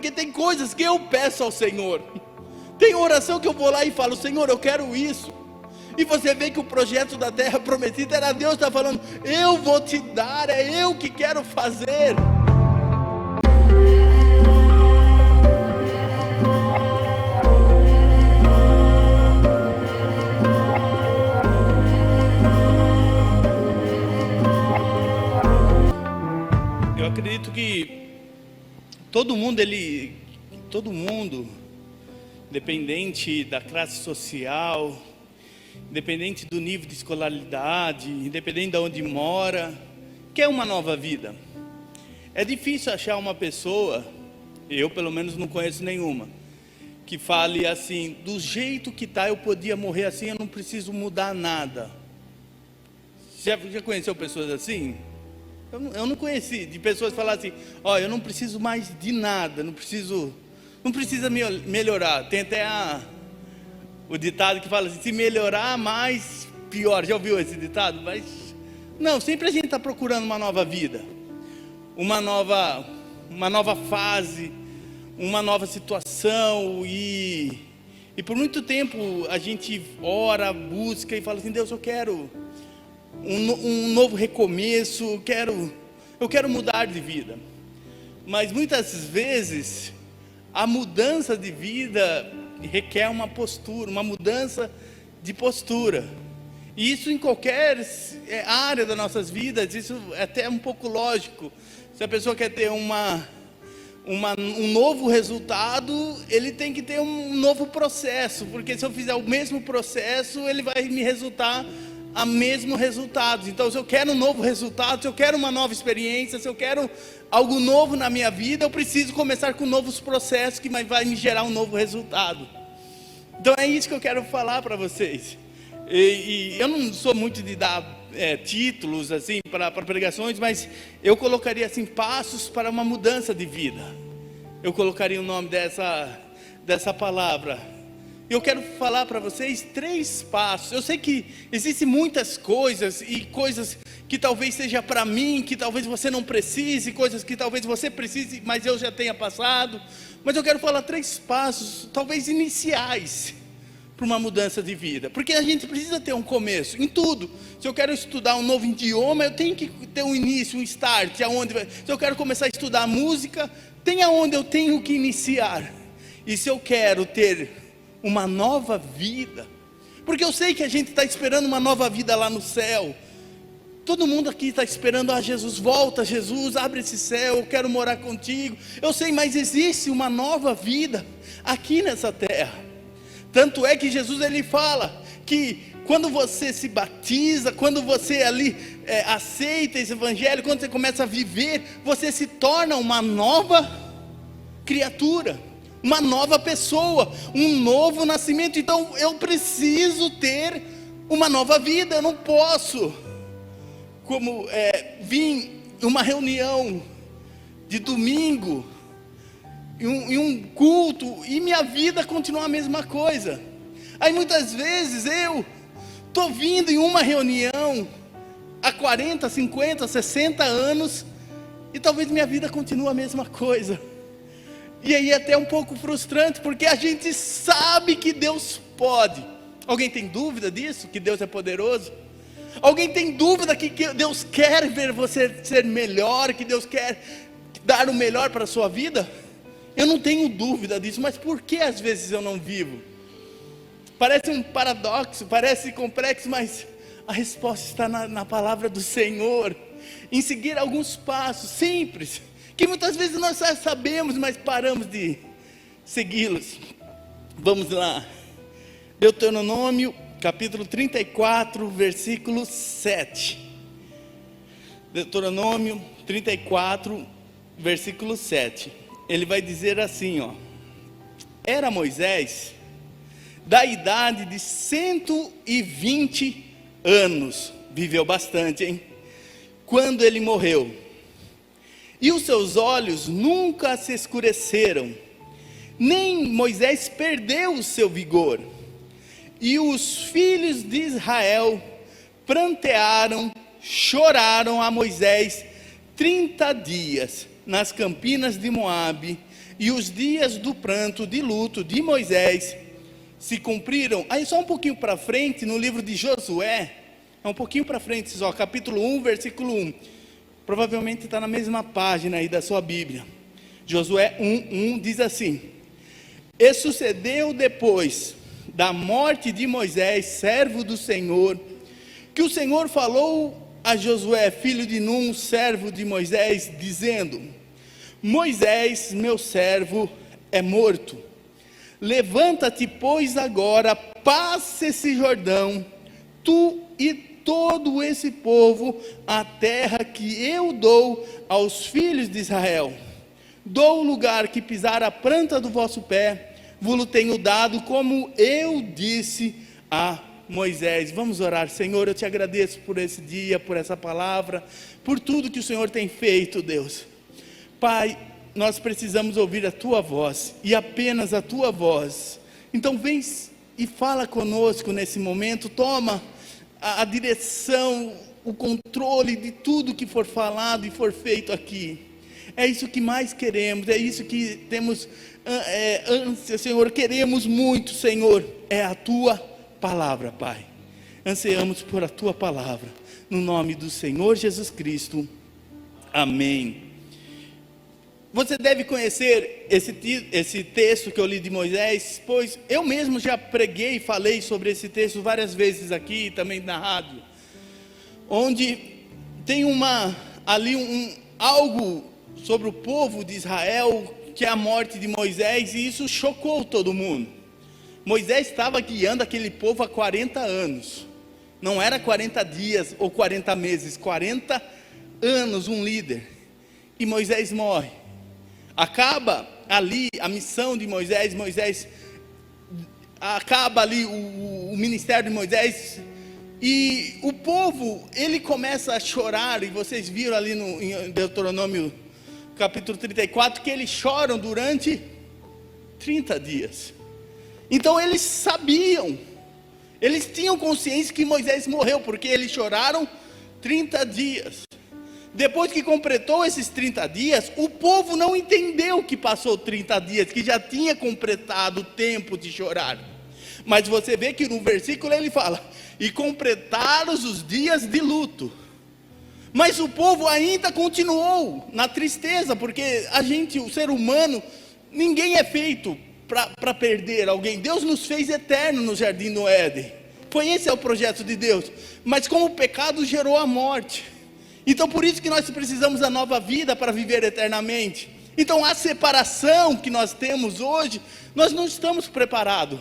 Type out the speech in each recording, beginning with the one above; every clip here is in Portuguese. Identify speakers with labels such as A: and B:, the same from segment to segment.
A: Porque tem coisas que eu peço ao Senhor. Tem oração que eu vou lá e falo: Senhor, eu quero isso. E você vê que o projeto da terra prometida era Deus está falando: eu vou te dar, é eu que quero fazer. Eu acredito que todo mundo, independente da classe social, independente do nível de escolaridade, independente de onde mora, quer uma nova vida. É difícil achar uma pessoa, eu pelo menos não conheço nenhuma, que fale assim: do jeito que está eu podia morrer assim, eu não preciso mudar nada. Já conheceu pessoas assim? Eu não conheci, de pessoas que falam assim: ó, eu não preciso mais de nada, não precisa melhorar. Tem até o ditado que fala assim: se melhorar mais, pior. Já ouviu esse ditado? Mas não, sempre a gente está procurando uma nova vida, uma nova fase, uma nova situação, e por muito tempo a gente ora, busca e fala assim: Deus, eu quero um novo recomeço, eu quero mudar de vida. Mas muitas vezes a mudança de vida requer uma postura, uma mudança de postura. E isso em qualquer área das nossas vidas, isso é até um pouco lógico. Se a pessoa quer ter um novo resultado, ele tem que ter um novo processo, porque se eu fizer o mesmo processo, ele vai me resultar a mesmo resultado. Então, se eu quero um novo resultado, se eu quero uma nova experiência, se eu quero algo novo na minha vida, eu preciso começar com novos processos que vai me gerar um novo resultado. Então é isso que eu quero falar para vocês. E eu não sou muito de dar títulos assim para pregações, mas eu colocaria assim: passos para uma mudança de vida. Eu colocaria o nome dessa palavra. Eu quero falar para vocês 3 passos. Eu sei que existem muitas coisas, e coisas que talvez seja para mim, que talvez você não precise, coisas que talvez você precise, mas eu já tenha passado. Mas eu quero falar 3 passos, talvez iniciais, para uma mudança de vida. Porque a gente precisa ter um começo em tudo. Se eu quero estudar um novo idioma, eu tenho que ter um início, um start. Se eu quero começar a estudar música, tem aonde eu tenho que iniciar. E se eu quero ter uma nova vida, porque eu sei que a gente está esperando uma nova vida lá no céu. Todo mundo aqui está esperando: Jesus, volta, Jesus, abre esse céu, eu quero morar contigo. Eu sei, mas existe uma nova vida aqui nessa terra. Tanto é que Jesus, ele fala que quando você se batiza, quando você ali aceita esse evangelho, quando você começa a viver, você se torna uma nova criatura, uma nova pessoa, um novo nascimento. Então eu preciso ter uma nova vida. Eu não posso vir em uma reunião de domingo, em um culto, e minha vida continua a mesma coisa. Aí muitas vezes eu estou vindo em uma reunião há 40, 50, 60 anos, e talvez minha vida continue a mesma coisa. E aí é até um pouco frustrante, porque a gente sabe que Deus pode. Alguém tem dúvida disso? Que Deus é poderoso? Alguém tem dúvida que Deus quer ver você ser melhor, que Deus quer dar o melhor para a sua vida? Eu não tenho dúvida disso, mas por que às vezes eu não vivo? Parece um paradoxo, parece complexo, mas a resposta está na palavra do Senhor, em seguir alguns passos simples, que muitas vezes nós já sabemos, mas paramos de segui-los. Vamos lá, Deuteronômio capítulo 34, versículo 7. Deuteronômio 34, versículo 7. Ele vai dizer assim, ó: era Moisés da idade de 120 anos, viveu bastante, hein? Quando ele morreu, e os seus olhos nunca se escureceram, nem Moisés perdeu o seu vigor. E os filhos de Israel prantearam, choraram a Moisés 30 dias nas campinas de Moabe, e os dias do pranto, de luto de Moisés se cumpriram. Aí só um pouquinho para frente, no livro de Josué, é um pouquinho para frente, só, capítulo 1, versículo 1. Provavelmente está na mesma página aí da sua Bíblia. Josué 1 diz assim: e sucedeu depois da morte de Moisés, servo do Senhor, que o Senhor falou a Josué, filho de Num, servo de Moisés, dizendo: Moisés, meu servo, é morto. Levanta-te, pois, agora, passa esse Jordão, tu e todo esse povo, a terra que eu dou aos filhos de Israel. Dou o lugar que pisar a planta do vosso pé, vos tenho dado, como eu disse a Moisés. Vamos orar. Senhor, eu te agradeço por esse dia, por essa palavra, por tudo que o Senhor tem feito, Deus. Pai, nós precisamos ouvir a tua voz, e apenas a tua voz. Então vem e fala conosco nesse momento, toma a direção, o controle de tudo que for falado e for feito aqui. É isso que mais queremos, é isso que temos ânsia, Senhor, queremos muito, Senhor, é a tua palavra, Pai. Ansiamos por a tua palavra, no nome do Senhor Jesus Cristo, amém. Você deve conhecer esse texto que eu li de Moisés, pois eu mesmo já preguei e falei sobre esse texto várias vezes aqui, também na rádio, onde tem algo sobre o povo de Israel, que é a morte de Moisés, e isso chocou todo mundo. Moisés estava guiando aquele povo há 40 anos, não era 40 dias ou 40 meses, 40 anos um líder, e Moisés morre. Acaba ali a missão de Moisés, acaba ali o ministério de Moisés, e o povo, ele começa a chorar, e vocês viram ali em Deuteronômio capítulo 34, que eles choram durante 30 dias, então eles sabiam, eles tinham consciência que Moisés morreu, porque eles choraram 30 dias, depois que completou esses 30 dias, o povo não entendeu que passou 30 dias, que já tinha completado o tempo de chorar. Mas você vê que no versículo ele fala: e completaram os dias de luto. Mas o povo ainda continuou na tristeza, porque o ser humano, ninguém é feito para perder alguém. Deus nos fez eterno no jardim do Éden. Esse é o projeto de Deus. Mas como o pecado gerou a morte, então por isso que nós precisamos da nova vida para viver eternamente. Então a separação que nós temos hoje, nós não estamos preparados.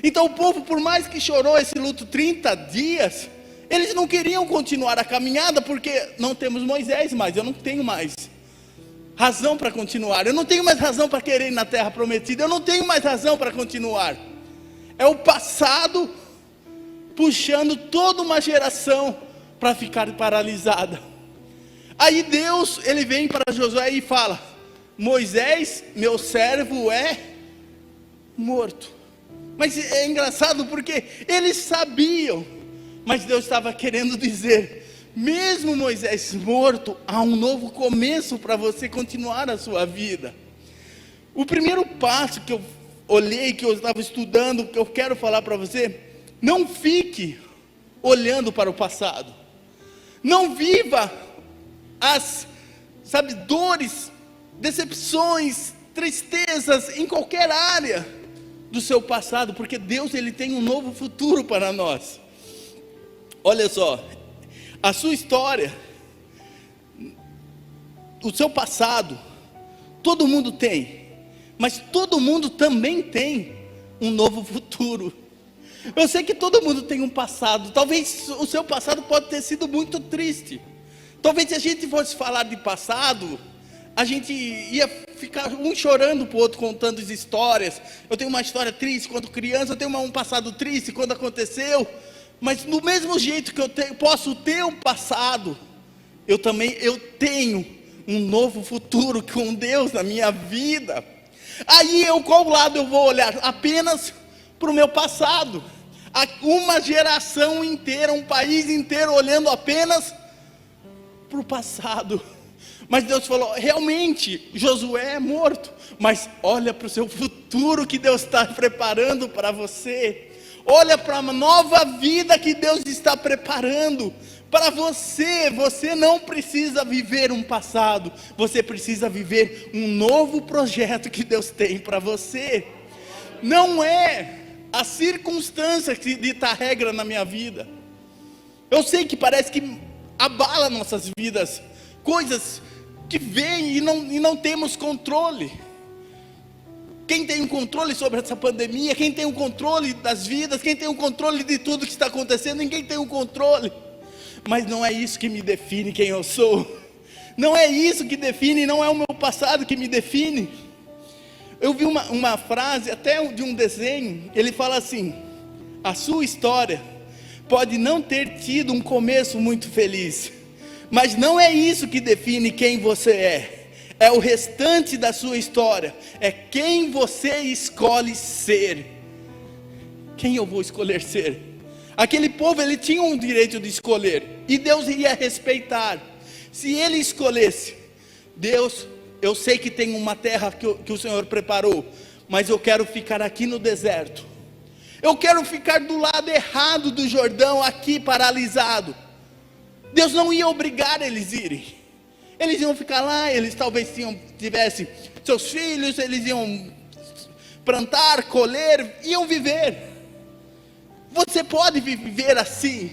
A: Então o povo, por mais que chorou esse luto 30 dias, eles não queriam continuar a caminhada, porque não temos Moisés mais, eu não tenho mais razão para continuar, eu não tenho mais razão para querer ir na terra prometida, eu não tenho mais razão para continuar. É o passado puxando toda uma geração para ficar paralisada. Aí Deus, ele vem para Josué e fala: Moisés, meu servo, é morto. Mas é engraçado porque eles sabiam, mas Deus estava querendo dizer: mesmo Moisés morto, há um novo começo para você continuar a sua vida. O primeiro passo que eu olhei, que eu estava estudando, que eu quero falar para você: não fique olhando para o passado. Não viva as dores, decepções, tristezas em qualquer área do seu passado, porque Deus, ele tem um novo futuro para nós. Olha só, a sua história, o seu passado, todo mundo tem, mas todo mundo também tem um novo futuro. Eu sei que todo mundo tem um passado. Talvez o seu passado pode ter sido muito triste. Talvez se a gente fosse falar de passado, a gente ia ficar um chorando para o outro, contando as histórias. Eu tenho uma história triste quando criança, eu tenho um passado triste quando aconteceu. Mas do mesmo jeito que eu posso ter um passado, eu tenho um novo futuro com Deus na minha vida. Aí qual lado eu vou olhar? Apenas para o meu passado. Uma geração inteira, um país inteiro olhando apenas para o passado. Mas Deus falou, realmente, Josué é morto, mas olha para o seu futuro que Deus está preparando para você. Olha para uma nova vida que Deus está preparando para você. Você não precisa viver um passado, você precisa viver um novo projeto que Deus tem para você. Não é a circunstância que dita a regra na minha vida. Eu sei que parece que abala nossas vidas, coisas que vêm e não temos controle. Quem tem o controle sobre essa pandemia? Quem tem o controle das vidas? Quem tem o controle de tudo que está acontecendo? Ninguém tem o controle. Mas não é isso que me define quem eu sou. Não é isso que define, não é o meu passado que me define. Eu vi uma frase, até de um desenho, ele fala assim: a sua história pode não ter tido um começo muito feliz, mas não é isso que define quem você é. É o restante da sua história, é quem você escolhe ser. Quem eu vou escolher ser? Aquele povo, ele tinha um direito de escolher, e Deus iria respeitar. Se ele escolhesse, Deus, eu sei que tem uma terra que o Senhor preparou, mas eu quero ficar aqui no deserto. Eu quero ficar do lado errado do Jordão, aqui paralisado. Deus não ia obrigar eles a irem. Eles iam ficar lá, eles talvez tivessem seus filhos, eles iam plantar, colher, iam viver. Você pode viver assim,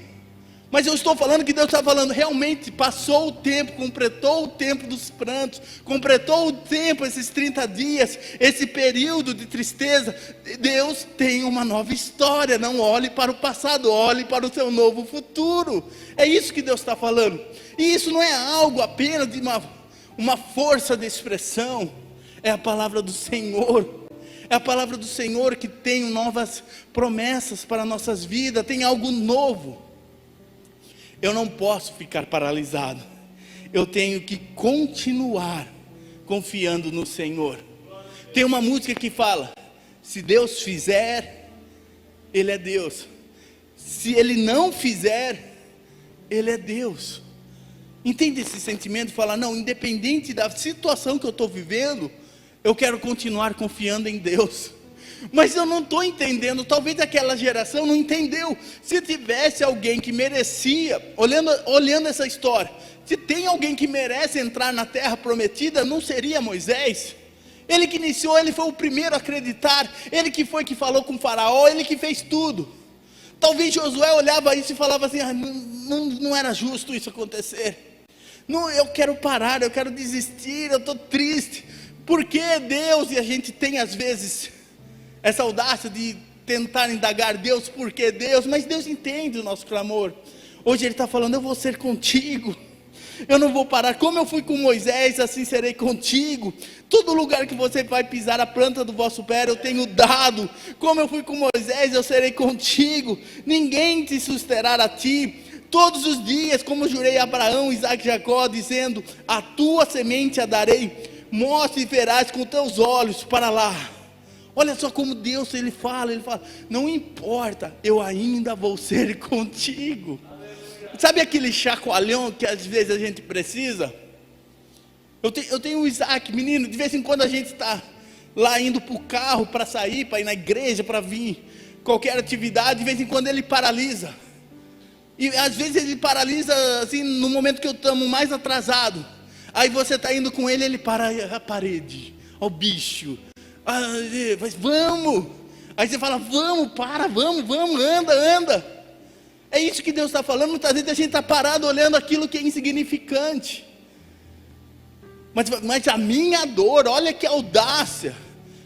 A: mas eu estou falando que Deus está falando, realmente passou o tempo, completou o tempo dos prantos, completou o tempo, esses 30 dias, esse período de tristeza. Deus tem uma nova história. Não olhe para o passado, olhe para o seu novo futuro. É isso que Deus está falando. E isso não é algo apenas de uma força de expressão, é a palavra do Senhor. É a palavra do Senhor que tem novas promessas para nossas vidas, tem algo novo. Eu não posso ficar paralisado, eu tenho que continuar confiando no Senhor. Tem uma música que fala: se Deus fizer, Ele é Deus. Se Ele não fizer, Ele é Deus. Entende esse sentimento? Fala, não, independente da situação que eu estou vivendo, eu quero continuar confiando em Deus. Mas eu não estou entendendo, talvez aquela geração não entendeu. Se tivesse alguém que merecia, olhando essa história, se tem alguém que merece entrar na terra prometida, não seria Moisés? Ele que iniciou, ele foi o primeiro a acreditar, ele que foi que falou com o faraó, ele que fez tudo. Talvez Josué olhava isso e falava assim, não era justo isso acontecer. Não, eu quero parar, eu quero desistir, eu estou triste. Por que Deus? E a gente tem às vezes essa audácia de tentar indagar Deus, por que Deus? Mas Deus entende o nosso clamor. Hoje Ele está falando, eu vou ser contigo, eu não vou parar. Como eu fui com Moisés, assim serei contigo. Todo lugar que você vai pisar a planta do vosso pé, eu tenho dado. Como eu fui com Moisés, eu serei contigo. Ninguém te susterá a ti. Todos os dias, como eu jurei a Abraão, Isaque e Jacó, dizendo, a tua semente a darei. Mostre e verás com teus olhos para lá. Olha só como Deus, Ele fala, não importa, eu ainda vou ser contigo. Sabe aquele chacoalhão que às vezes a gente precisa? Eu tenho o Isaac, menino, de vez em quando a gente está lá indo para o carro, para sair, para ir na igreja, para vir qualquer atividade, de vez em quando ele paralisa. E às vezes ele paralisa assim, no momento que eu estamos mais atrasado. Aí você está indo com ele, ele para a parede, ao bicho. Mas vamos. Aí você fala, vamos, anda. É isso que Deus está falando. Muitas vezes a gente está parado olhando aquilo que é insignificante. Mas a minha dor, olha que audácia.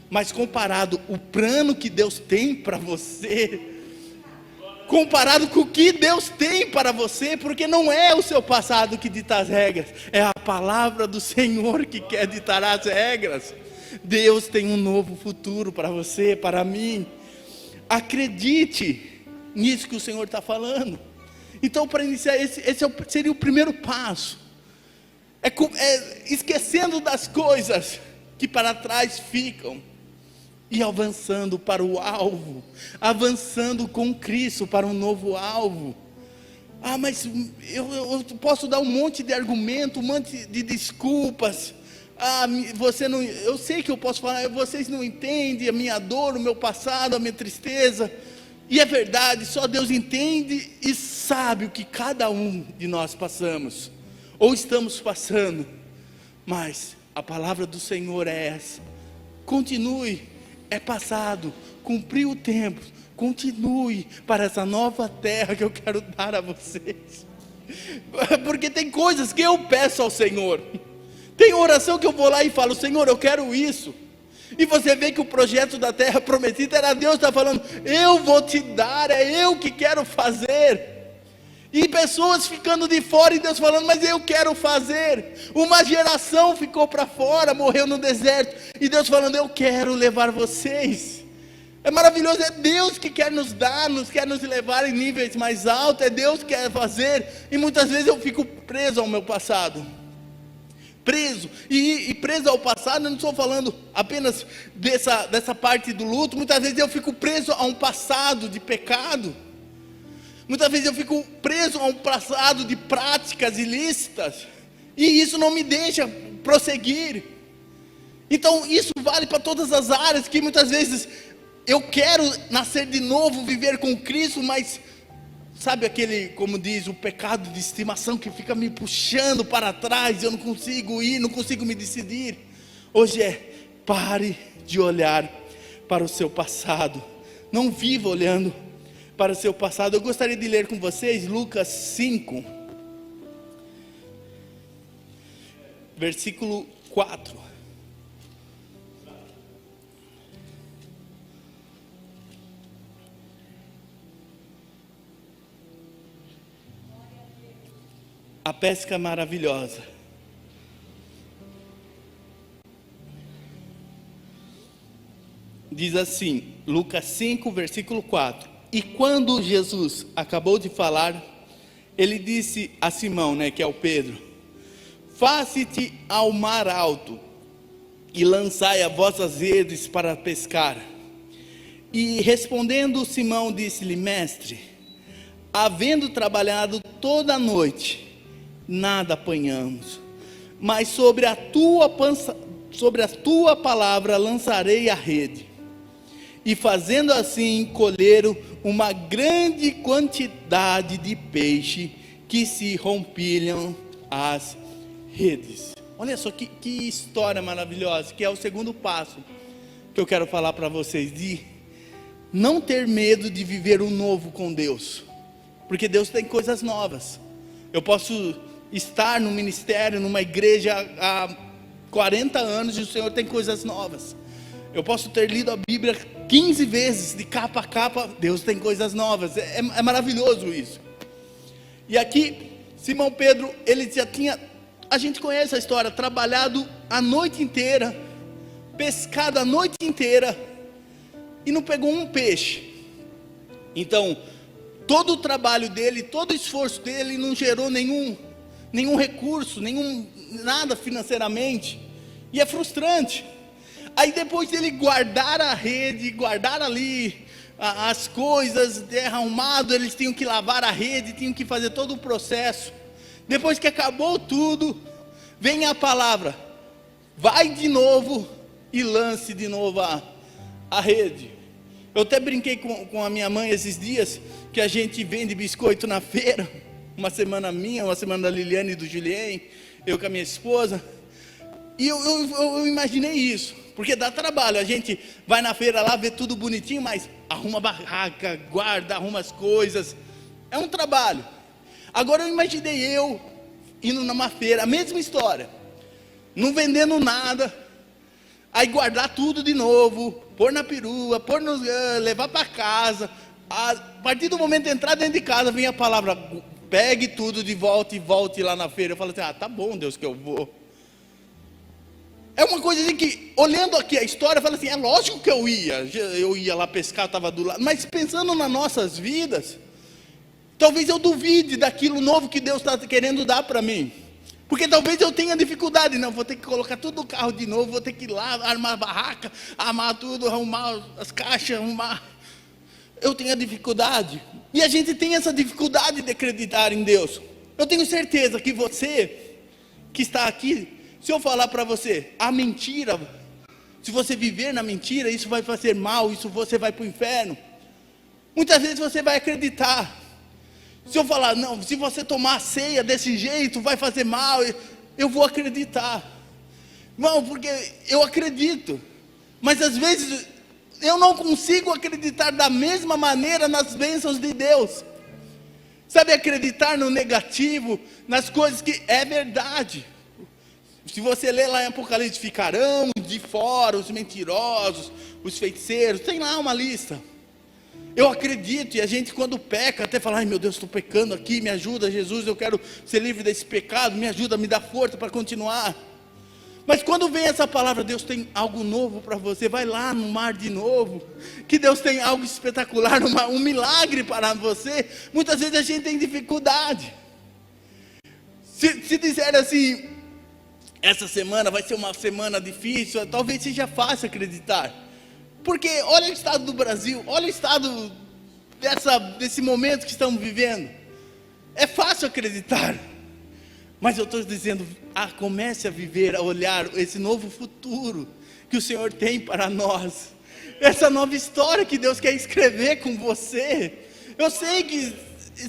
A: Mas comparado o plano que Deus tem para você, comparado com o que Deus tem para você, porque não é o seu passado que dita as regras, é a palavra do Senhor que quer ditar as regras. Deus tem um novo futuro para você, para mim. Acredite nisso que o Senhor está falando. Então, para iniciar, esse seria o primeiro passo. Esquecendo das coisas que para trás ficam e avançando para o alvo, avançando com Cristo para um novo alvo. Mas eu posso dar um monte de argumento, um monte de desculpas. Você não, eu sei que eu posso falar, vocês não entendem a minha dor, o meu passado, a minha tristeza. E é verdade, só Deus entende e sabe o que cada um de nós passamos, ou estamos passando. Mas a palavra do Senhor é essa: continue, é passado, cumpriu o tempo, continue para essa nova terra que eu quero dar a vocês. Porque tem coisas que eu peço ao Senhor, tem oração que eu vou lá e falo: Senhor, eu quero isso. E você vê que o projeto da terra prometida era Deus está falando: eu vou te dar, é eu que quero fazer. E pessoas ficando de fora e Deus falando: mas eu quero fazer. Uma geração ficou para fora, morreu no deserto, e Deus falando: eu quero levar vocês. É maravilhoso, é Deus que quer nos dar, quer nos levar em níveis mais altos, é Deus que quer fazer. E muitas vezes eu fico preso ao meu passado. Preso, e preso ao passado, eu não estou falando apenas dessa parte do luto. Muitas vezes eu fico preso a um passado de pecado. Muitas vezes eu fico preso a um passado de práticas ilícitas, e isso não me deixa prosseguir. Então isso vale para todas as áreas, que muitas vezes eu quero nascer de novo, viver com Cristo, mas sabe aquele, como diz, o pecado de estimação que fica me puxando para trás, eu não consigo ir, não consigo me decidir. Hoje pare de olhar para o seu passado, não viva olhando para o seu passado. Eu gostaria de ler com vocês Lucas 5, versículo 4. A pesca maravilhosa. Diz assim, Lucas 5, versículo 4. E quando Jesus acabou de falar, ele disse a Simão, que é o Pedro: faze-te ao mar alto e lançai as vossas redes para pescar. E respondendo Simão, disse-lhe: mestre, havendo trabalhado toda a noite, nada apanhamos, mas sobre a tua palavra lançarei a rede. E fazendo assim, colheram uma grande quantidade de peixe, que se rompilham as redes. Olha só que história maravilhosa, que é o segundo passo que eu quero falar para vocês, de não ter medo de viver o novo com Deus, porque Deus tem coisas novas. Eu posso estar no ministério, numa igreja há 40 anos, e o Senhor tem coisas novas. Eu posso ter lido a Bíblia 15 vezes, de capa a capa, Deus tem coisas novas. É maravilhoso isso. E aqui, Simão Pedro, ele já tinha, a gente conhece a história, trabalhado a noite inteira, pescado a noite inteira, e não pegou um peixe. Então, todo o trabalho dele, todo o esforço dele não gerou nenhum recurso, nada financeiramente, e é frustrante. Aí depois dele guardar a rede, guardar ali as coisas, derramado, eles tinham que lavar a rede, tinham que fazer todo o processo. Depois que acabou tudo, vem a palavra: vai de novo e lance de novo a rede. Eu até brinquei com a minha mãe esses dias, que a gente vende biscoito na feira, uma semana minha, uma semana da Liliane e do Julien, eu com a minha esposa. E eu imaginei isso, porque dá trabalho, a gente vai na feira lá, vê tudo bonitinho, mas arruma a barraca, guarda, arruma as coisas, é um trabalho. Agora eu imaginei eu indo numa feira, a mesma história, não vendendo nada, aí guardar tudo de novo, pôr na perua, levar para casa. A partir do momento de entrar dentro de casa, vem a palavra: pegue tudo de volta e volte lá na feira. Eu falo assim: tá bom, Deus, que eu vou. É uma coisa assim que, olhando aqui a história, eu falo assim: é lógico que eu ia lá pescar, estava do lado. Mas pensando nas nossas vidas, talvez eu duvide daquilo novo que Deus está querendo dar para mim. Porque talvez eu tenha dificuldade, não, vou ter que colocar tudo no carro de novo, vou ter que ir lá, armar a barraca, armar tudo, arrumar as caixas, arrumar. eu tenho a dificuldade. E a gente tem essa dificuldade de acreditar em Deus. Eu tenho certeza que você que está aqui, se eu falar para você a mentira, se você viver na mentira, isso vai fazer mal, isso você vai para o inferno. Muitas vezes você vai acreditar. Se eu falar, não, se você tomar a ceia desse jeito, vai fazer mal, eu vou acreditar. Não, porque eu acredito. Mas às vezes eu não consigo acreditar da mesma maneira nas bênçãos de Deus. Sabe, acreditar no negativo, nas coisas que é verdade. Se você ler lá em Apocalipse, ficarão de fora os mentirosos, os feiticeiros, tem lá uma lista. Eu acredito, e a gente quando peca, até fala, ai meu Deus, estou pecando aqui, me ajuda Jesus, eu quero ser livre desse pecado, me ajuda, me dá força para continuar. Mas quando vem essa palavra, Deus tem algo novo para você, vai lá no mar de novo, que Deus tem algo espetacular, um milagre para você, muitas vezes a gente tem dificuldade. Se disser assim, essa semana vai ser uma semana difícil, talvez seja fácil acreditar. Porque olha o estado do Brasil, olha o estado desse momento que estamos vivendo. É fácil acreditar. Mas eu estou dizendo, comece a viver, a olhar esse novo futuro que o Senhor tem para nós. Essa nova história que Deus quer escrever com você. Eu sei que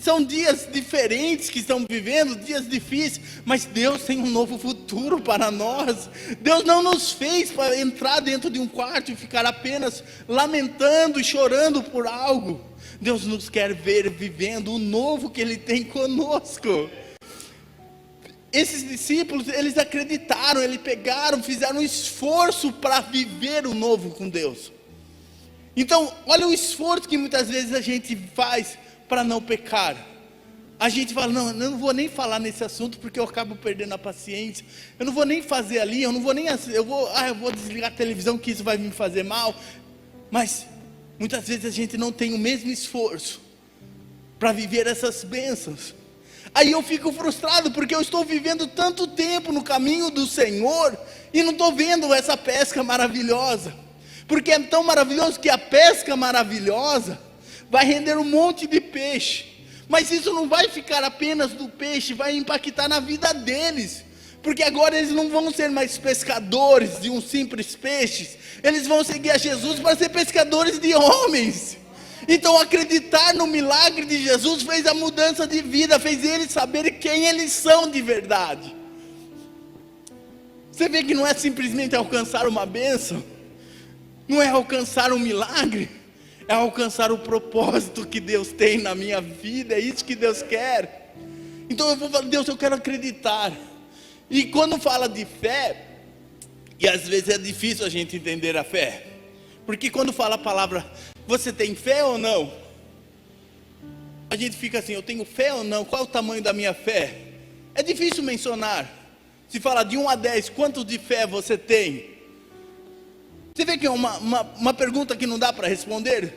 A: são dias diferentes que estamos vivendo, dias difíceis, mas Deus tem um novo futuro para nós. Deus não nos fez para entrar dentro de um quarto e ficar apenas lamentando e chorando por algo. Deus nos quer ver vivendo o novo que Ele tem conosco. Esses discípulos, eles acreditaram, eles pegaram, fizeram um esforço para viver o novo com Deus. Então, olha o esforço que muitas vezes a gente faz para não pecar. A gente fala, não, eu não vou nem falar nesse assunto porque eu acabo perdendo a paciência. Eu não vou nem fazer ali, eu vou desligar a televisão que isso vai me fazer mal. Mas muitas vezes a gente não tem o mesmo esforço para viver essas bênçãos. Aí eu fico frustrado porque eu estou vivendo tanto tempo no caminho do Senhor e não estou vendo essa pesca maravilhosa. Porque é tão maravilhoso que a pesca maravilhosa vai render um monte de peixe, mas isso não vai ficar apenas do peixe, vai impactar na vida deles, porque agora eles não vão ser mais pescadores de um simples peixes, eles vão seguir a Jesus para ser pescadores de homens. Então acreditar no milagre de Jesus fez a mudança de vida, fez eles saberem quem eles são de verdade. Você vê que não é simplesmente alcançar uma bênção, não é alcançar um milagre, é alcançar o propósito que Deus tem na minha vida, é isso que Deus quer. Então eu vou falar, Deus, eu quero acreditar. E quando fala de fé, e às vezes é difícil a gente entender a fé, porque quando fala a palavra, você tem fé ou não? A gente fica assim, eu tenho fé ou não? Qual é o tamanho da minha fé? É difícil mencionar. Se fala de 1 a 10, quanto de fé você tem? Você vê que é uma pergunta que não dá para responder.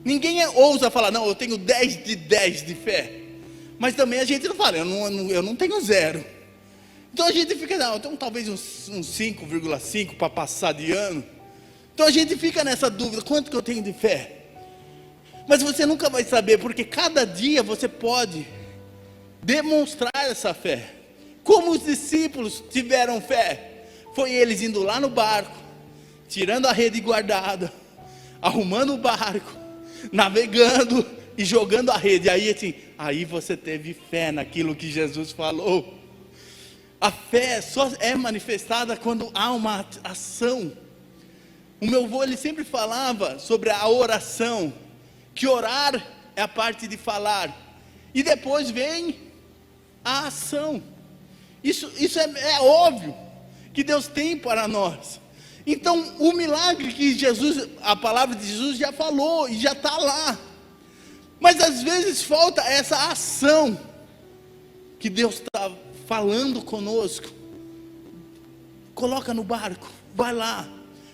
A: Ninguém ousa falar, não, eu tenho 10 de 10 de fé. Mas também a gente não fala, eu não tenho 0. Então a gente fica, não, eu tenho talvez uns 5,5 para passar de ano. Então a gente fica nessa dúvida, quanto que eu tenho de fé? Mas você nunca vai saber, porque cada dia você pode demonstrar essa fé. Como os discípulos tiveram fé? Foi eles indo lá no barco, tirando a rede guardada, arrumando o barco, navegando e jogando a rede. Aí você teve fé naquilo que Jesus falou. A fé só é manifestada quando há uma ação. O meu avô, ele sempre falava sobre a oração, que orar é a parte de falar, e depois vem a ação. Isso é óbvio, que Deus tem para nós. Então, o milagre que Jesus, a palavra de Jesus já falou, e já está lá. Mas às vezes falta essa ação, que Deus está falando conosco. Coloca no barco, vai lá.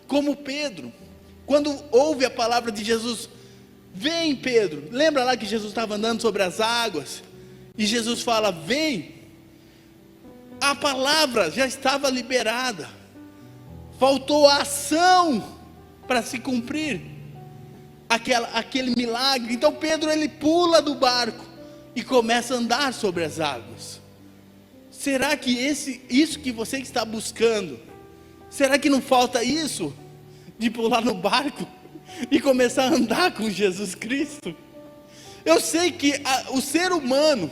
A: Como Pedro, quando ouve a palavra de Jesus, vem Pedro, lembra lá que Jesus estava andando sobre as águas, e Jesus fala, vem, a palavra já estava liberada, faltou a ação para se cumprir. aquele milagre. Então Pedro, ele pula do barco e começa a andar sobre as águas. Será que isso que você está buscando, será que não falta isso? De pular no barco e começar a andar com Jesus Cristo? Eu sei que o ser humano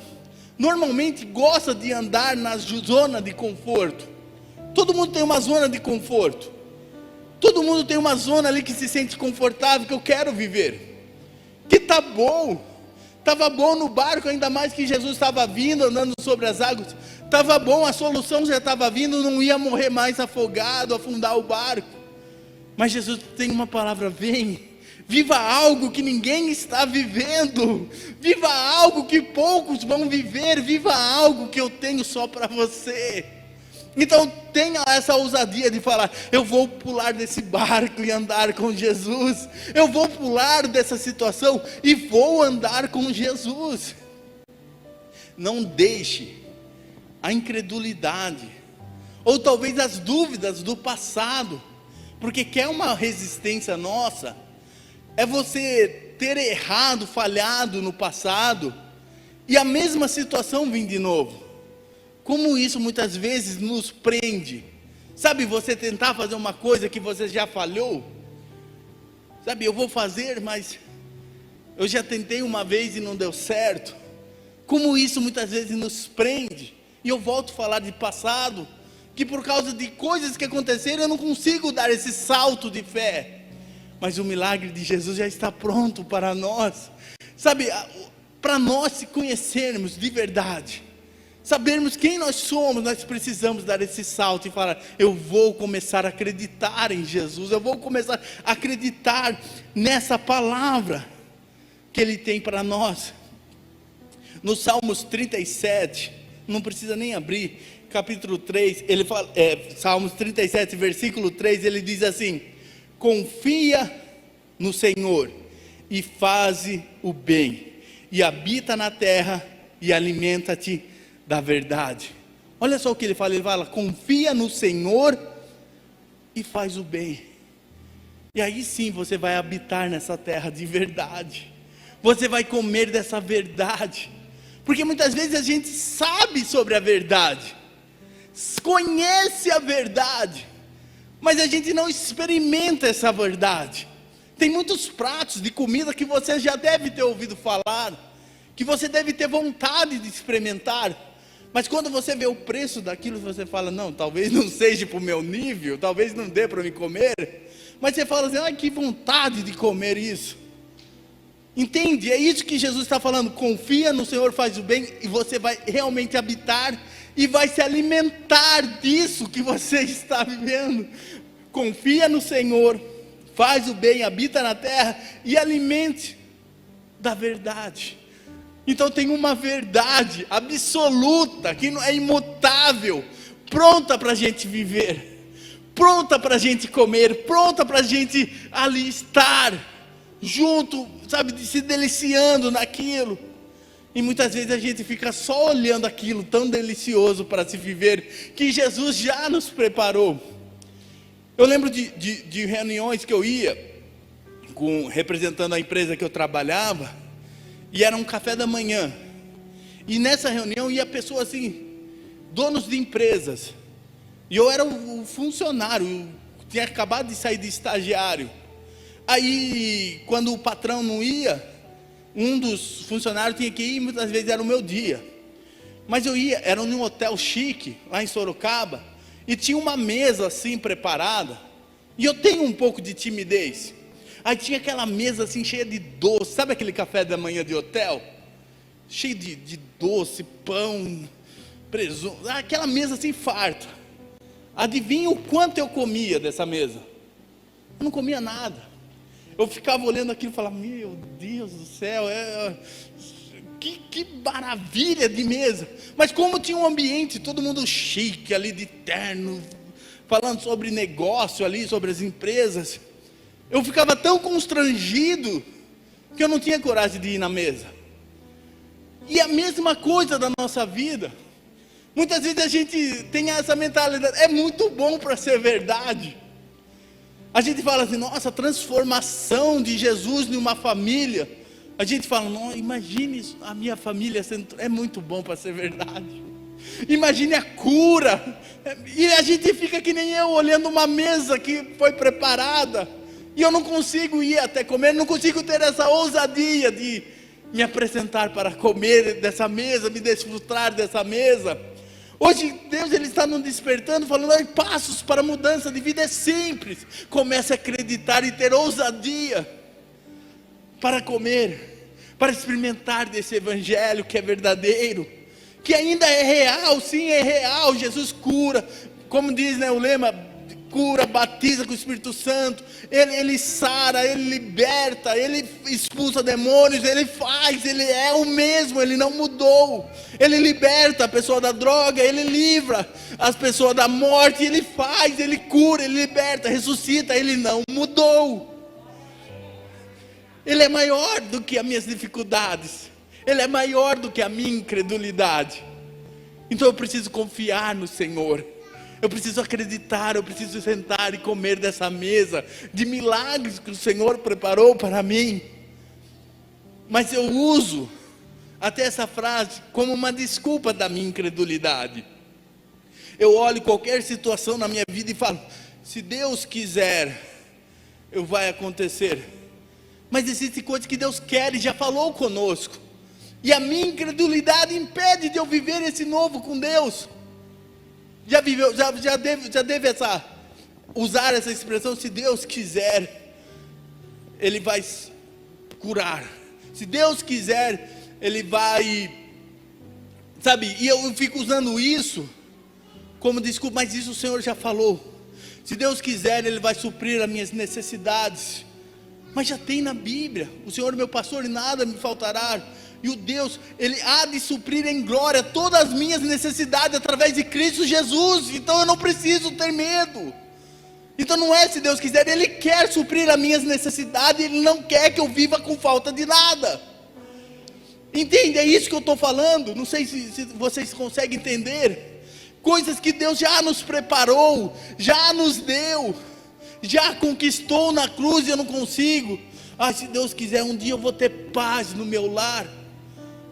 A: normalmente gosta de andar na zona de conforto. Todo mundo tem uma zona de conforto. Todo mundo tem uma zona ali que se sente confortável, que eu quero viver. Que tá bom. Estava bom no barco, ainda mais que Jesus estava vindo, andando sobre as águas. Estava bom, a solução já estava vindo, não ia morrer mais afogado, afundar o barco. Mas Jesus tem uma palavra: vem, viva algo que ninguém está vivendo, viva algo que poucos vão viver, viva algo que eu tenho só para você. Então tenha essa ousadia de falar: eu vou pular desse barco e andar com Jesus, eu vou pular dessa situação e vou andar com Jesus. Não deixe a incredulidade, ou talvez as dúvidas do passado, porque quer uma resistência nossa, é você ter errado, falhado no passado, e a mesma situação vir de novo. Como isso muitas vezes nos prende. Sabe, você tentar fazer uma coisa que você já falhou. Sabe, eu vou fazer, mas eu já tentei uma vez e não deu certo. Como isso muitas vezes nos prende. E eu volto a falar de passado, que por causa de coisas que aconteceram, eu não consigo dar esse salto de fé. Mas o milagre de Jesus já está pronto para nós. Sabe, para nós se conhecermos de verdade, sabermos quem nós somos, nós precisamos dar esse salto e falar: eu vou começar a acreditar em Jesus, eu vou começar a acreditar nessa palavra que Ele tem para nós. No Salmos 37, não precisa nem abrir, capítulo 3, ele fala, Salmos 37, versículo 3, ele diz assim: confia no Senhor e faze o bem, e habita na terra e alimenta-te da verdade. Olha só o que ele fala: confia no Senhor e faz o bem. E aí sim você vai habitar nessa terra de verdade, você vai comer dessa verdade, porque muitas vezes a gente sabe sobre a verdade, conhece a verdade, mas a gente não experimenta essa verdade. Tem muitos pratos de comida que você já deve ter ouvido falar, que você deve ter vontade de experimentar, mas quando você vê o preço daquilo, você fala: não, talvez não seja para o meu nível, talvez não dê para me comer. Mas você fala assim: ai, que vontade de comer isso. Entende? É isso que Jesus está falando: confia no Senhor, faz o bem, e você vai realmente habitar e vai se alimentar disso que você está vivendo. Confia no Senhor, faz o bem, habita na terra e alimente da verdade. Então tem uma verdade absoluta, que não é imutável, pronta para a gente viver, pronta para a gente comer, pronta para a gente ali estar junto, sabe, se deliciando naquilo. E muitas vezes a gente fica só olhando aquilo tão delicioso para se viver, que Jesus já nos preparou. Eu lembro de reuniões que eu ia, representando a empresa que eu trabalhava, e era um café da manhã, e nessa reunião ia pessoas assim, donos de empresas, e eu era o funcionário, tinha acabado de sair de estagiário. Aí quando o patrão não ia, um dos funcionários tinha que ir, e muitas vezes era o meu dia. Mas eu ia, era num hotel chique, lá em Sorocaba, e tinha uma mesa assim preparada, e eu tenho um pouco de timidez. Aí tinha aquela mesa assim cheia de doce, sabe aquele café da manhã de hotel? Cheio de doce, pão, presunto, aquela mesa assim farta. Adivinha o quanto eu comia dessa mesa? Eu não comia nada. Eu ficava olhando aquilo e falava: meu Deus do céu, que maravilha de mesa. Mas como tinha um ambiente, todo mundo chique ali de terno, falando sobre negócio ali, sobre as empresas, eu ficava tão constrangido que eu não tinha coragem de ir na mesa. E a mesma coisa da nossa vida. Muitas vezes a gente tem essa mentalidade: é muito bom para ser verdade. A gente fala assim, nossa, a transformação de Jesus em uma família. A gente fala, não, imagine isso, a minha família sendo, é muito bom para ser verdade. Imagine a cura. E a gente fica que nem eu, olhando uma mesa que foi preparada, e eu não consigo ir até comer, não consigo ter essa ousadia de me apresentar para comer dessa mesa, me desfrutar dessa mesa. Hoje Deus ele está nos despertando, falando, passos para a mudança de vida é simples. Comece a acreditar e ter ousadia para comer, para experimentar desse evangelho que é verdadeiro, que ainda é real. Sim, é real. Jesus cura, como diz, o lema, cura, batiza com o Espírito Santo, ele sara, ele liberta, ele expulsa demônios, ele faz, ele é o mesmo, ele não mudou. Ele liberta a pessoa da droga, ele livra as pessoas da morte, ele faz, ele cura, ele liberta, ressuscita, ele não mudou. Ele é maior do que as minhas dificuldades, ele é maior do que a minha incredulidade. Então eu preciso confiar no Senhor. Eu preciso acreditar, eu preciso sentar e comer dessa mesa de milagres que o Senhor preparou para mim. Mas eu uso até essa frase como uma desculpa da minha incredulidade. Eu olho qualquer situação na minha vida e falo, se Deus quiser, vai acontecer. Mas existem coisas que Deus quer e já falou conosco, e a minha incredulidade impede de eu viver esse novo com Deus. Já viveu, já deve usar essa expressão, se Deus quiser, Ele vai curar. Se Deus quiser, Ele vai, sabe, e eu fico usando isso como desculpa, mas isso o Senhor já falou. Se Deus quiser, Ele vai suprir as minhas necessidades. Mas já tem na Bíblia, o Senhor meu pastor e nada me faltará. E o Deus, Ele há de suprir em glória todas as minhas necessidades através de Cristo Jesus. Então eu não preciso ter medo. Então não é se Deus quiser, Ele quer suprir as minhas necessidades. Ele não quer que eu viva com falta de nada. Entende? É isso que eu estou falando. Não sei se vocês conseguem entender. Coisas que Deus já nos preparou, já nos deu, já conquistou na cruz e eu não consigo. Se Deus quiser, um dia eu vou ter paz no meu lar.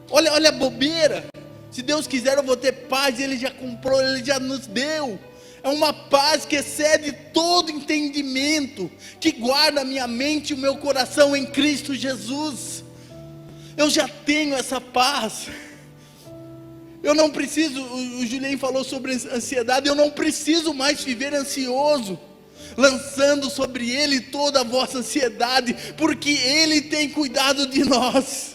A: Olha a bobeira. Se Deus quiser, eu vou ter paz. Ele já comprou, Ele já nos deu. É uma paz que excede todo entendimento, que guarda a minha mente e o meu coração em Cristo Jesus. Eu já tenho essa paz. Eu não preciso, o Julián falou sobre ansiedade, eu não preciso mais viver ansioso, lançando sobre Ele toda a vossa ansiedade, porque Ele tem cuidado de nós.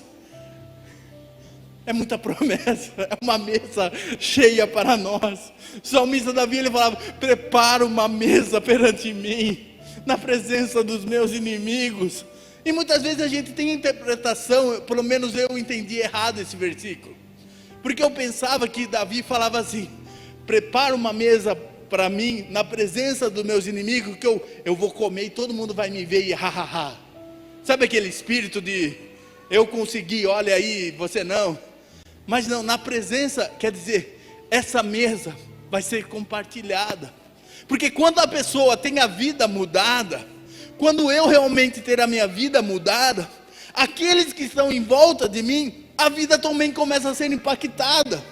A: É muita promessa, é uma mesa cheia para nós. O salmista Davi, ele falava, prepara uma mesa perante mim, na presença dos meus inimigos. E muitas vezes a gente tem interpretação, pelo menos eu entendi errado esse versículo, porque eu pensava que Davi falava assim, prepara uma mesa para mim, na presença dos meus inimigos, que eu vou comer e todo mundo vai me ver e ha. Sabe aquele espírito de, eu consegui, olha aí, você não. Mas não, na presença, quer dizer, essa mesa vai ser compartilhada. Porque quando a pessoa tem a vida mudada, quando eu realmente ter a minha vida mudada, aqueles que estão em volta de mim, a vida também começa a ser impactada.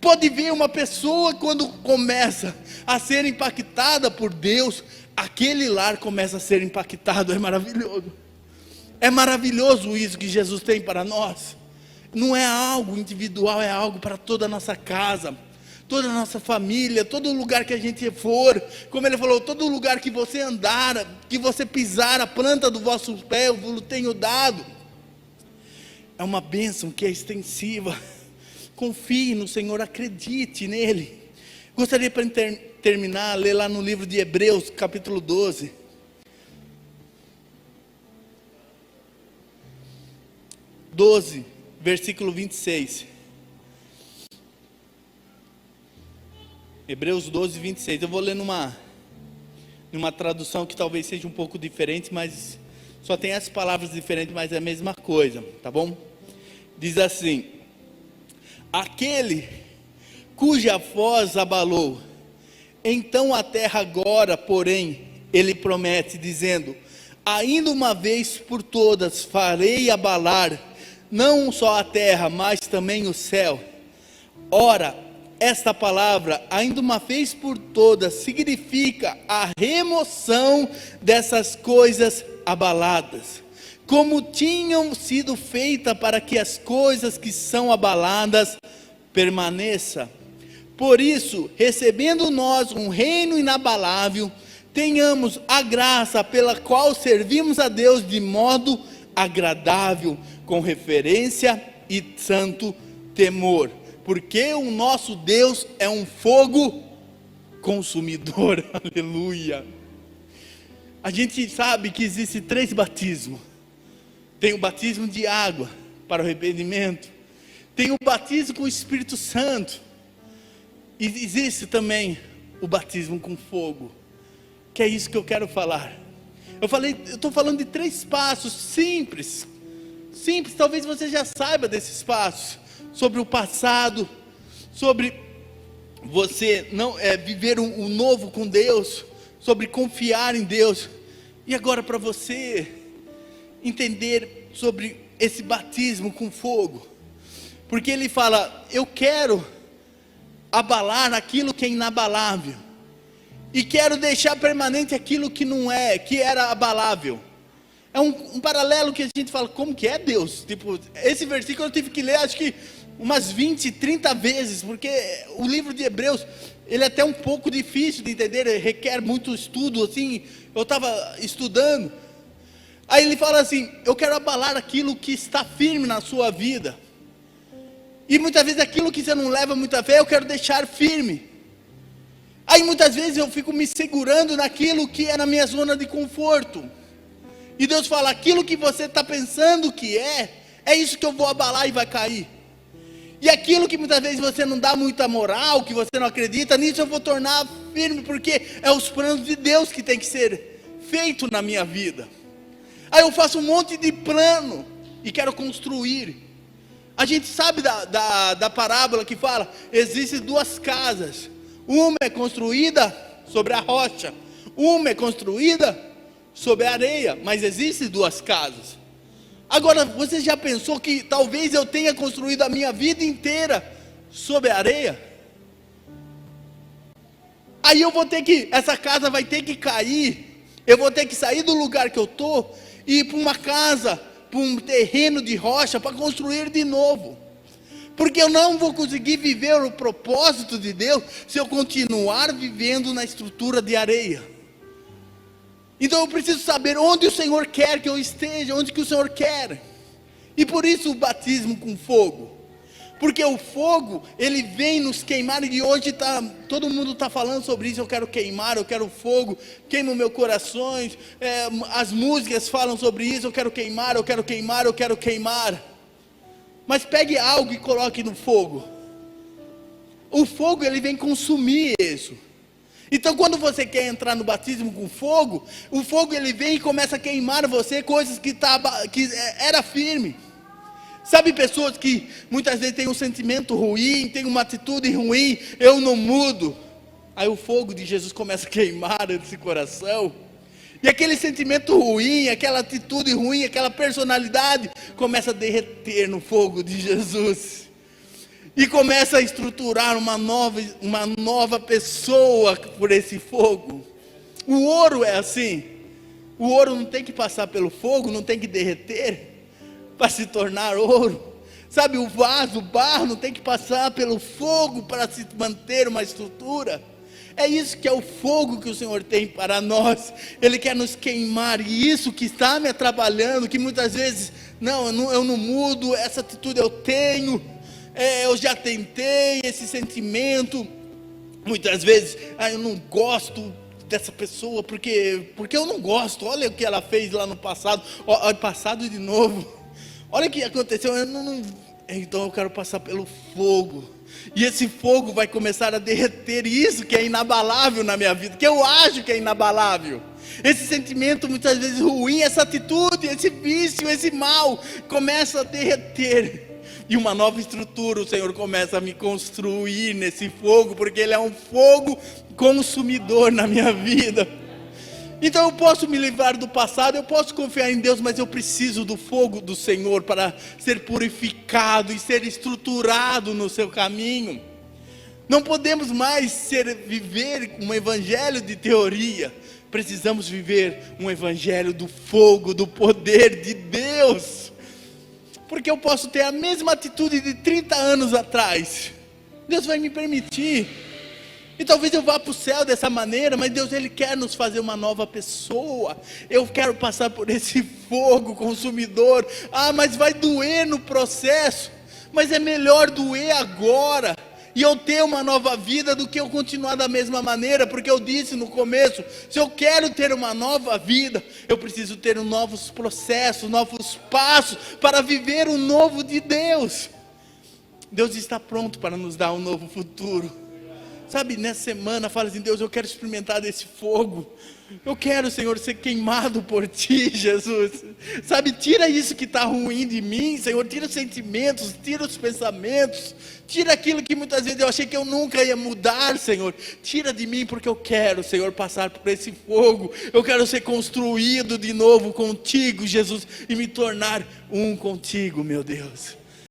A: Pode ver uma pessoa quando começa a ser impactada por Deus, aquele lar começa a ser impactado. É maravilhoso. É maravilhoso isso que Jesus tem para nós. Não é algo individual, é algo para toda a nossa casa, toda a nossa família, todo lugar que a gente for. Como ele falou, todo lugar que você andar, que você pisar, a planta do vosso pé eu vos tenho dado. É uma bênção que é extensiva. Confie no Senhor, acredite nele. Gostaria para terminar, ler lá no livro de Hebreus, capítulo 12. Versículo 26. Hebreus 12, 26. Eu vou ler numa tradução que talvez seja um pouco diferente, mas só tem as palavras diferentes, mas é a mesma coisa, tá bom? Diz assim: aquele cuja voz abalou, então a terra agora, porém, ele promete dizendo: ainda uma vez por todas farei abalar, não só a terra, mas também o céu. Ora, esta palavra, ainda uma vez por todas, significa a remoção dessas coisas abaladas, como tinham sido feitas, para que as coisas que são abaladas permaneçam. Por isso, recebendo nós um reino inabalável, tenhamos a graça pela qual servimos a Deus de modo agradável, com reverência e santo temor, porque o nosso Deus é um fogo consumidor. Aleluia. A gente sabe que existe 3 batismos. Tem o batismo de água para o arrependimento, tem o batismo com o Espírito Santo, e existe também o batismo com fogo, que é isso que eu quero falar. Eu estou falando de 3 passos simples, talvez você já saiba desses passos, sobre o passado, sobre você não viver um novo com Deus, sobre confiar em Deus, e agora para você entender sobre esse batismo com fogo, porque ele fala: eu quero abalar aquilo que é inabalável, e quero deixar permanente aquilo que não é, que era abalável. É um paralelo que a gente fala: como que é Deus? Tipo, esse versículo eu tive que ler acho que umas 20, 30 vezes, porque o livro de Hebreus, ele é até um pouco difícil de entender, requer muito estudo, assim. Eu estava estudando, aí ele fala assim: eu quero abalar aquilo que está firme na sua vida, e muitas vezes aquilo que você não leva muita fé, eu quero deixar firme. Aí muitas vezes eu fico me segurando naquilo que é na minha zona de conforto, e Deus fala: aquilo que você está pensando que é isso que eu vou abalar e vai cair. E aquilo que muitas vezes você não dá muita moral, que você não acredita, nisso eu vou tornar firme, porque é os planos de Deus que tem que ser feito na minha vida. Aí eu faço um monte de plano e quero construir. A gente sabe da parábola que fala: existem 2 casas, uma é construída sobre a rocha, uma é construída sobre a areia, mas existem 2 casas. Agora, você já pensou que talvez eu tenha construído a minha vida inteira sobre a areia? Aí essa casa vai ter que cair, eu vou ter que sair do lugar que eu estou, e ir para uma casa, para um terreno de rocha, para construir de novo, porque eu não vou conseguir viver o propósito de Deus, se eu continuar vivendo na estrutura de areia. Então eu preciso saber onde o Senhor quer que eu esteja, onde que o Senhor quer. E por isso o batismo com fogo, porque o fogo, ele vem nos queimar, e hoje todo mundo está falando sobre isso: eu quero queimar, eu quero fogo, queima o meu coração, as músicas falam sobre isso: eu quero queimar, eu quero queimar, eu quero queimar. Mas pegue algo e coloque no fogo. O fogo, ele vem consumir isso. Então quando você quer entrar no batismo com fogo, o fogo, ele vem e começa a queimar você, coisas que era firme. Sabe, pessoas que muitas vezes têm um sentimento ruim, têm uma atitude ruim: eu não mudo. Aí o fogo de Jesus começa a queimar esse coração, e aquele sentimento ruim, aquela atitude ruim, aquela personalidade começa a derreter no fogo de Jesus, e começa a estruturar uma nova pessoa por esse fogo. O ouro é assim. O ouro não tem que passar pelo fogo, não tem que derreter para se tornar ouro. Sabe, o vaso, o barro, não tem que passar pelo fogo para se manter uma estrutura. É isso que é o fogo que o Senhor tem para nós. Ele quer nos queimar, e isso que está me atrapalhando, que muitas vezes, eu não mudo, essa atitude eu tenho, eu já tentei esse sentimento, muitas vezes, eu não gosto dessa pessoa, porque eu não gosto, olha o que ela fez lá no passado, olha, passado de novo, olha o que aconteceu, então eu quero passar pelo fogo, e esse fogo vai começar a derreter isso que é inabalável na minha vida, que eu acho que é inabalável, esse sentimento muitas vezes ruim, essa atitude, esse vício, esse mal, começa a derreter, e uma nova estrutura o Senhor começa a me construir nesse fogo, porque Ele é um fogo consumidor na minha vida. Então eu posso me livrar do passado, eu posso confiar em Deus, mas eu preciso do fogo do Senhor para ser purificado e ser estruturado no seu caminho. Não podemos mais viver um evangelho de teoria, precisamos viver um evangelho do fogo, do poder de Deus. Porque eu posso ter a mesma atitude de 30 anos atrás, Deus vai me permitir. E talvez eu vá para o céu dessa maneira, mas Deus, Ele quer nos fazer uma nova pessoa. Eu quero passar por esse fogo consumidor. Mas vai doer no processo. Mas é melhor doer agora e eu ter uma nova vida do que eu continuar da mesma maneira. Porque eu disse no começo, se eu quero ter uma nova vida, eu preciso ter novos processos, novos passos para viver o novo de Deus. Deus está pronto para nos dar um novo futuro. Sabe, nessa semana, fala assim: Deus, eu quero experimentar desse fogo. Eu quero, Senhor, ser queimado por Ti, Jesus. Sabe, tira isso que está ruim de mim, Senhor. Tira os sentimentos, tira os pensamentos. Tira aquilo que muitas vezes eu achei que eu nunca ia mudar, Senhor. Tira de mim, porque eu quero, Senhor, passar por esse fogo. Eu quero ser construído de novo contigo, Jesus, e me tornar um contigo, meu Deus.